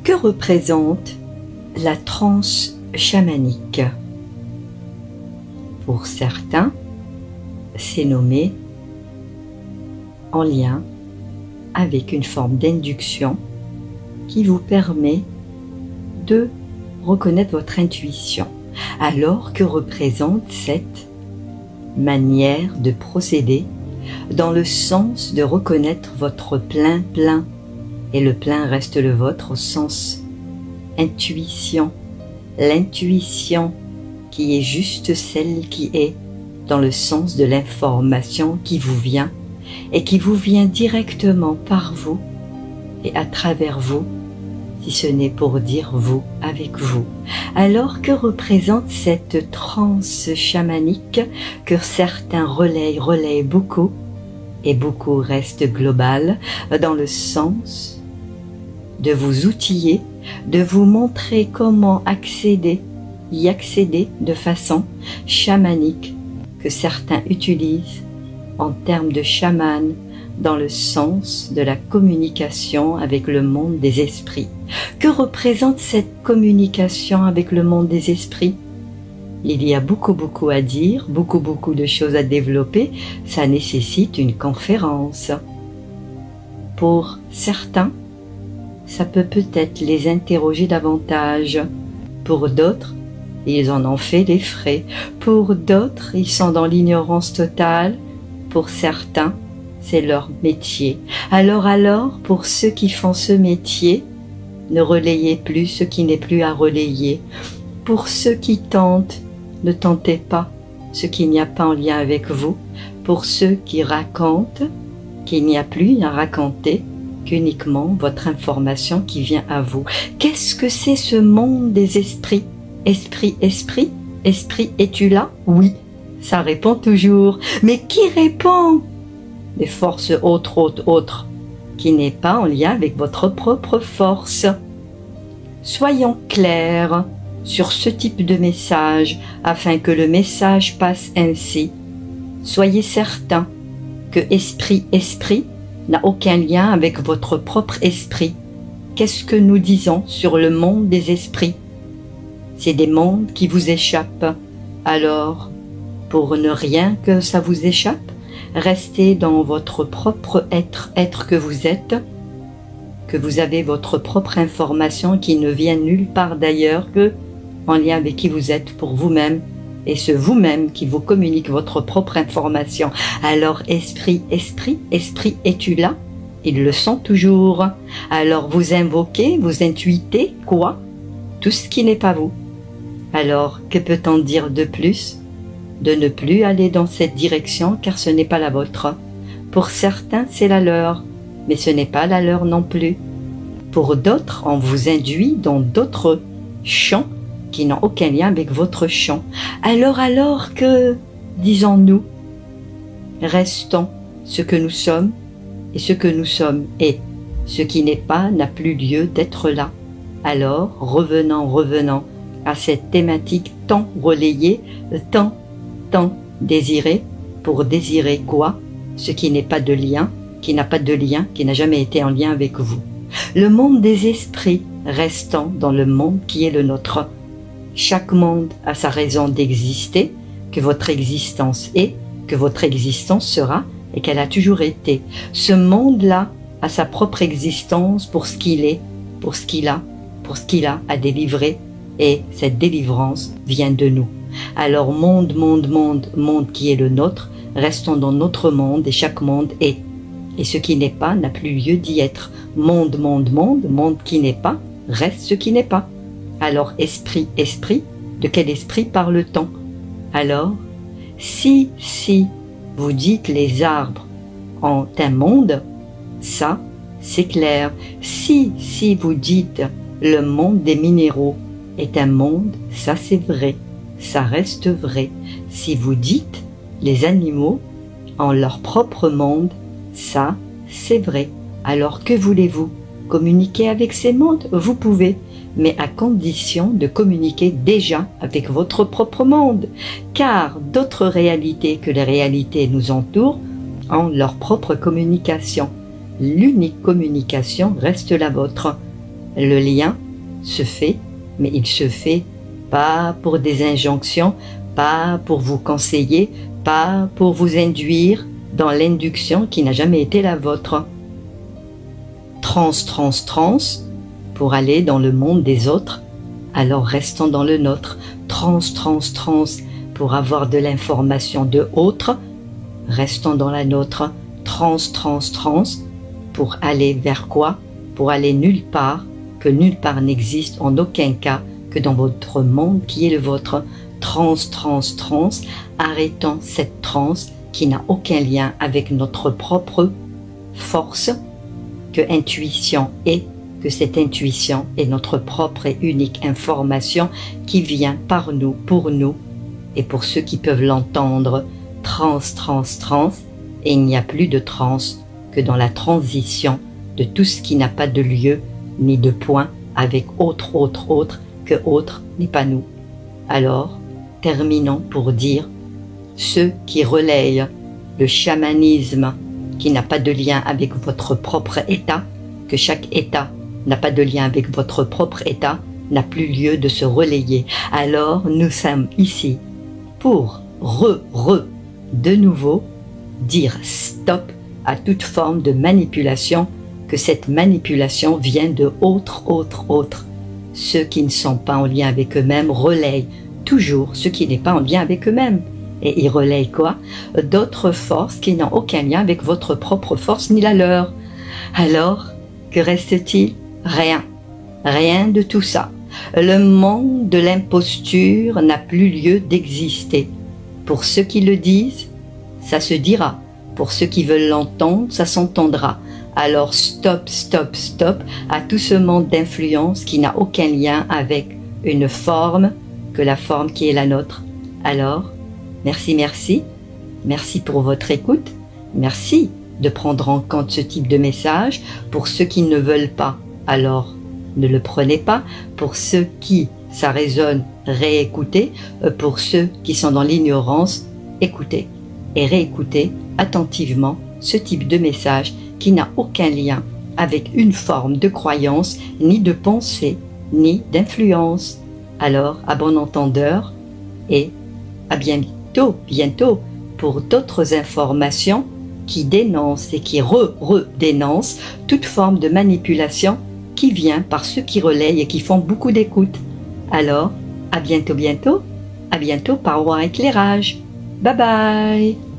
Que représente la transe chamanique? Pour certains, c'est nommé en lien avec une forme d'induction qui vous permet de reconnaître votre intuition. Alors, que représente cette manière de procéder dans le sens de reconnaître votre plein, et le plein reste le vôtre au sens intuition, l'intuition qui est juste celle qui est dans le sens de l'information qui vous vient et qui vous vient directement par vous et à travers vous, si ce n'est pour dire vous avec vous. Alors, que représente cette transe chamanique que certains relayent beaucoup, et beaucoup reste global, dans le sens de vous outiller, de vous montrer comment y accéder de façon chamanique, que certains utilisent en termes de chaman, dans le sens de la communication avec le monde des esprits. Que représente cette communication avec le monde des esprits? Il y a beaucoup à dire, beaucoup de choses à développer, ça nécessite une conférence. Pour certains, ça peut-être les interroger davantage. Pour d'autres, ils en ont fait les frais. Pour d'autres, ils sont dans l'ignorance totale. Pour certains, c'est leur métier. Alors, pour ceux qui font ce métier, ne relayez plus ce qui n'est plus à relayer. Pour ceux qui tentent, ne tentez pas ce qui n'y a pas en lien avec vous. Pour ceux qui racontent, qu'il n'y a plus à raconter qu'uniquement votre information qui vient à vous. Qu'est-ce que c'est ce monde des esprits? Esprit, es-tu là? Oui, ça répond toujours. Mais qui répond? Les forces autres, qui n'est pas en lien avec votre propre force. Soyons clairs sur ce type de message, afin que le message passe ainsi. Soyez certains que esprit n'a aucun lien avec votre propre esprit. Qu'est-ce que nous disons sur le monde des esprits? C'est des mondes qui vous échappent. Alors, pour ne rien que ça vous échappe, restez dans votre propre être que vous êtes, que vous avez votre propre information qui ne vient nulle part d'ailleurs que en lien avec qui vous êtes pour vous-même, et ce vous-même qui vous communique votre propre information. Alors, esprit, es-tu là? Ils le sont toujours. Alors, vous invoquez, vous intuitez quoi? Tout ce qui n'est pas vous. Alors, que peut-on dire de plus? De ne plus aller dans cette direction, car ce n'est pas la vôtre. Pour certains, c'est la leur, mais ce n'est pas la leur non plus. Pour d'autres, on vous induit dans d'autres champs qui n'ont aucun lien avec votre champ. Alors que, disons-nous, restons ce que nous sommes, et ce que nous sommes est. Ce qui n'est pas n'a plus lieu d'être là. Alors, revenons à cette thématique tant relayée, tant désirée, pour désirer quoi? Ce qui n'est pas de lien, qui n'a pas de lien, qui n'a jamais été en lien avec vous. Le monde des esprits, restant dans le monde qui est le nôtre. Chaque monde a sa raison d'exister, que votre existence est, que votre existence sera et qu'elle a toujours été. Ce monde-là a sa propre existence pour ce qu'il est, pour ce qu'il a à délivrer, et cette délivrance vient de nous. Alors monde qui est le nôtre, restons dans notre monde et chaque monde est. Et ce qui n'est pas n'a plus lieu d'y être. Monde qui n'est pas, reste ce qui n'est pas. Alors esprit, de quel esprit parle-t-on? Alors, si vous dites les arbres ont un monde, ça c'est clair. Si vous dites le monde des minéraux est un monde, ça c'est vrai, ça reste vrai. Si vous dites les animaux ont leur propre monde, ça c'est vrai. Alors que voulez-vous? Communiquer avec ces mondes? Vous pouvez, mais à condition de communiquer déjà avec votre propre monde, car d'autres réalités que les réalités nous entourent ont leur propre communication. L'unique communication reste la vôtre. le lien se fait, mais il se fait pas pour des injonctions, pas pour vous conseiller, pas pour vous induire dans l'induction qui n'a jamais été la vôtre. Trans, pour aller dans le monde des autres, alors restons dans le nôtre. Trans, pour avoir de l'information de autres, restons dans la nôtre. Trans, pour aller vers quoi? Pour aller nulle part, que nulle part n'existe en aucun cas que dans votre monde qui est le vôtre. Trans, arrêtons cette transe qui n'a aucun lien avec notre propre force, que intuition est, que cette intuition est notre propre et unique information qui vient par nous, pour nous, et pour ceux qui peuvent l'entendre. Trans, et il n'y a plus de transe que dans la transition de tout ce qui n'a pas de lieu ni de point avec autre que autre n'est pas nous. Alors, terminons pour dire, ceux qui relayent le chamanisme qui n'a pas de lien avec votre propre état, que chaque état n'a pas de lien avec votre propre état, n'a plus lieu de se relayer. Alors, nous sommes ici pour de nouveau dire stop à toute forme de manipulation, que cette manipulation vient de autres. Ceux qui ne sont pas en lien avec eux-mêmes relayent toujours ce qui n'est pas en lien avec eux-mêmes. Et ils relayent quoi? D'autres forces qui n'ont aucun lien avec votre propre force ni la leur. Alors, que reste-t-il? Rien de tout ça. Le monde de l'imposture n'a plus lieu d'exister. Pour ceux qui le disent, ça se dira. Pour ceux qui veulent l'entendre, ça s'entendra. Alors stop à tout ce monde d'influence qui n'a aucun lien avec une forme que la forme qui est la nôtre. Alors, merci pour votre écoute. Merci de prendre en compte ce type de message. Pour ceux qui ne veulent pas, alors ne le prenez pas. Pour ceux qui ça résonne, réécoutez. Pour ceux qui sont dans l'ignorance, écoutez et réécoutez attentivement ce type de message qui n'a aucun lien avec une forme de croyance, ni de pensée, ni d'influence. Alors, à bon entendeur, et à bientôt pour d'autres informations qui dénoncent et qui redénoncent toute forme de manipulation qui vient par ceux qui relayent et qui font beaucoup d'écoute. Alors, à bientôt par Roi Éclairage. Bye bye.